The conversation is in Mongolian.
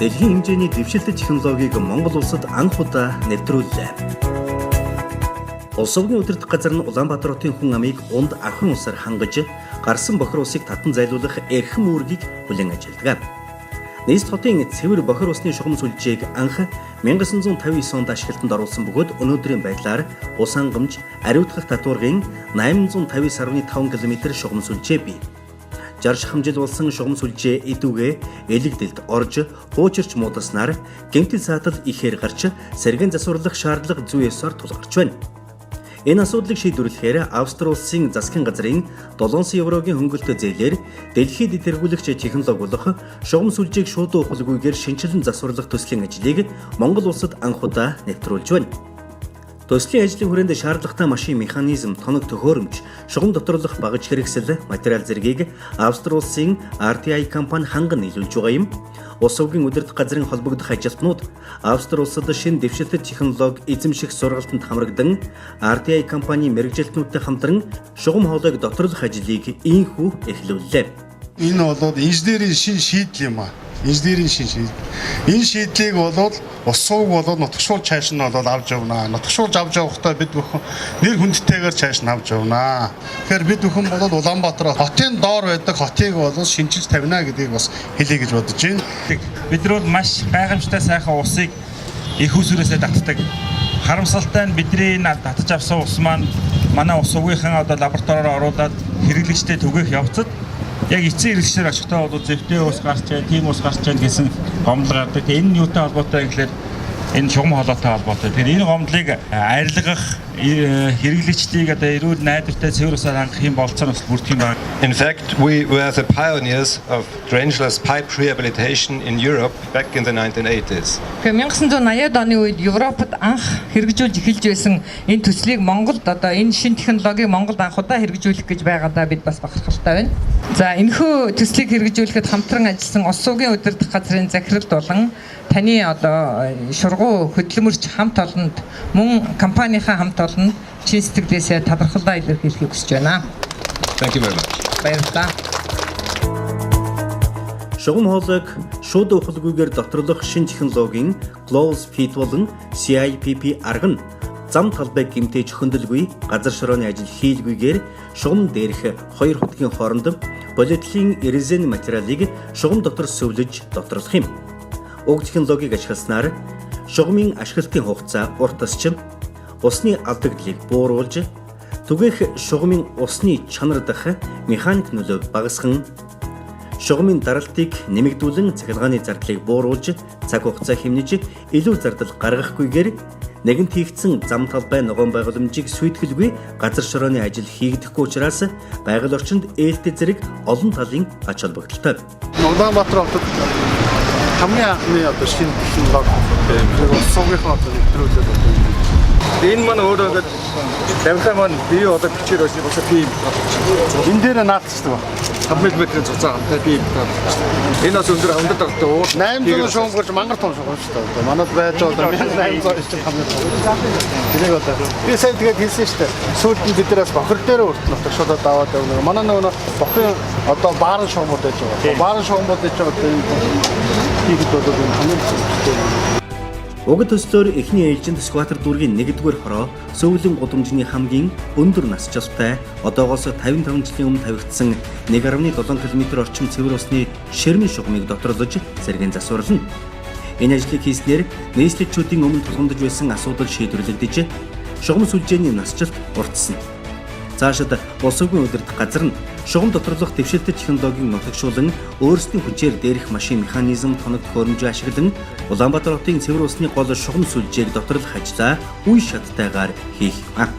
дэлхийн хэмжээний дэвшилтэт технологиг Монгол улсад анх удаа нэвтрүүллээ. Улс орны удирдах газар нь Улаанбаатар хотын хүн амыг унд ахын усаар хангаж гарсан бохир усыг татан зайлуулах эрхэм үүргийг бүлээн ажилладаг. Нийс хотын цэвэр бохир усны шугам сүлжээг анх 1959 онд ашиглалтанд оруулсан бөгөөд өнөөдрийн байдлаар ус хангамж, ариутгах татваргын 859.5 км шугам сүлжээ бий. 60 шахамжил болсон шугам сүлжээ эдүгээ элэгдэлд орж хуучирч муудаснаар гэмтэл саатал ихээр гарч сэргэн засварлах шаардлага зүй ёсоор тулгарч байна. Энэ асуудлыг шийдвэрлэхээр Австри улсын засгийн газрын 700 еврогийн хөнгөлөлт зээлээр дэлхийд тэргүүлэгч технологи болох шугам сүлжээг шууд ухалгүйгээр шинжилэн засварлах төслийн ажлыг Монгол улсад анх удаа нэвтрүүлж байна. Төслийн ажлын хүрээнд шаардлагатай машин механизм, тоног төхөөрөмж, шугам доторлох багаж хэрэгсэл, материал зэргийг Австри улсын RTI компани ханган нийлүүлж байгаа юм. Улс орны удирдах газрын холбогдох ажилтнууд Австри улсад шинэ дэвшилтэт технологи эзэмших сургалтанд хамрагдан RTI компани мэргэжилтнүүдтэй хамтран шугам хоолойг доторлох ажлыг ийхүү эхлүүллээ. Энэ бол инженерийн шин шийдэл юм аа. Инженерийн шин шийдэл. Энэ шийдлийг бол ус сууг бол нутагшуулж цааш нь бол авч явна. Нутагшуулж авч явахдаа бид бүхэн нэр хүндтэйгээр цааш нь авч явна. Тэгэхээр бид бүхэн бол Улаанбаатар хотын доор байдаг хотыг бол шинжилж тавина гэдгийг бас хэлье гэж бодож байна. Бид нар бол маш гайхамшигтай сайхан усыг их усүрээсээ татдаг. Харамсалтай нь бидний татаж авсан ус маань манай ус угийнхан одоо лабораториор оруулаад хэрэглэгчтэй түгээх явцад яг эцсийн хэрэглэгчээр очихдоо бол зэвтэй ус гарч чад, тийм ус гарч чад гэсэн гомдол гардаг. Тэгээ энэ юутай холбоотой гэхэлэр энэ шугам хоолойтой холбоотой. Тэгэхээр энэ гомдлыг арилгах хэрэглэгчдийг одоо эрүүл найдвартай цэвэр усаар хангах юм болцоо бас бүрдэх юм байна. In fact, we were the pioneers of drainless pipe rehabilitation in Europe back in the 1980s. 1980-ад оны үед Европод анх хэрэгжүүлж эхэлж байсан энэ төслийг Монголд одоо энэ шинэ технологиг Монголд анх удаа хэрэгжүүлэх гэж байгаадаа бид бас бахархалтай байна. За энэхүү төслийг хэрэгжүүлэхэд хамтран ажилласан Улс орны удирдах газрын захирал болон таны одоо шургуу хөдөлмөрч хамт олонд мөн компанийнхаа хамт олонд чин сэтгэлээсээ талархлаа илэрхийлэхийг хүсэж байна. Thank you very much. Баярлалаа. Шугам хоолойг шууд ухалгүйгээр доторлох шинэ технологийн Close Fit болон CIPP арга нь зам талбайг гэмтэж хөндлөгүй газар шорооны ажил хийлгүйгээр шугам дээрх хоёр хотгийн хооронд полиэтилен резин материалыг шугам дотор сөвлөж доторлох юм. Уг технологиг ашигласнаар шугамын ашиглалтын хугацаа уртасч усны алдагдлыг бууруулж түгээх шугамын усны чанар дах механик нөлөө багасган шугамын даралтыг нэмэгдүүлэн цахилгааны зардлыг бууруулж цаг хугацаа хэмнэж илүү зардал гаргахгүйгээр нэгэнт хийгдсэн зам талбай ногоон байгууламжийг сүйтгэлгүй газар шорооны ажил хийгдэхгүй учраас байгаль орчинд ээлтэй зэрэг олон талын ач холбогдолтой. Улаанбаатар хотод хамгийн анхны одоо шинэ технологи улс орныхоо нэвтрүүлээд байна. Энэ маань өөрөө ингээд давхар маань бие одоо бичээр байсан бас би Энэ дээр наалтчдаг ба. 5 мм цуцаа хамтай би энэ бас өндөр хөндөд байгаатай уу 800 шугам гэж мангар том шугам шүү дээ. Манайд байж одоо 1800 чинь хамт. Тэрийг одоо би сайн тэгээд хэлсэн шүү дээ. Сүүлд нь бид нараас бохир дээр өртөн нутагшуулаад аваад явна. Манай нөгөө бохирын одоо баарын шугамуд байж байгаа. Баарын шугамуд байж байгаа одоо хийхэд бол энэ хамгийн зөвхөн. Уг төслөөр эхний ээлжинд скватер дүүргийн 1-р хороо сөвлөн гудамжны хамгийн өндөр нас цастай одоогоос 55 жилийн өмнө тавигдсан 1.7 км орчим цэвэр усны ширмэн шугамыг доторлож сэргэн засварлана. Энэ ажлыг хийснээр нийслэлчүүдийн өмнө тулгамдж байсан асуудал шийдвэрлэгдэж шугам сүлжээний насжилт уртсна. Цаашид улс орны удирдах газар нь шугам доторлох дэвшилтэт технологийн нутагшуулан өөрсдийн хүчээр дээрх машин механизм, тоног төхөөрөмжөө ашиглан Улаанбаатар хотын цэвэр усны гол шугам сүлжээг доторлох ажлаа үе шаттайгаар хийх юм.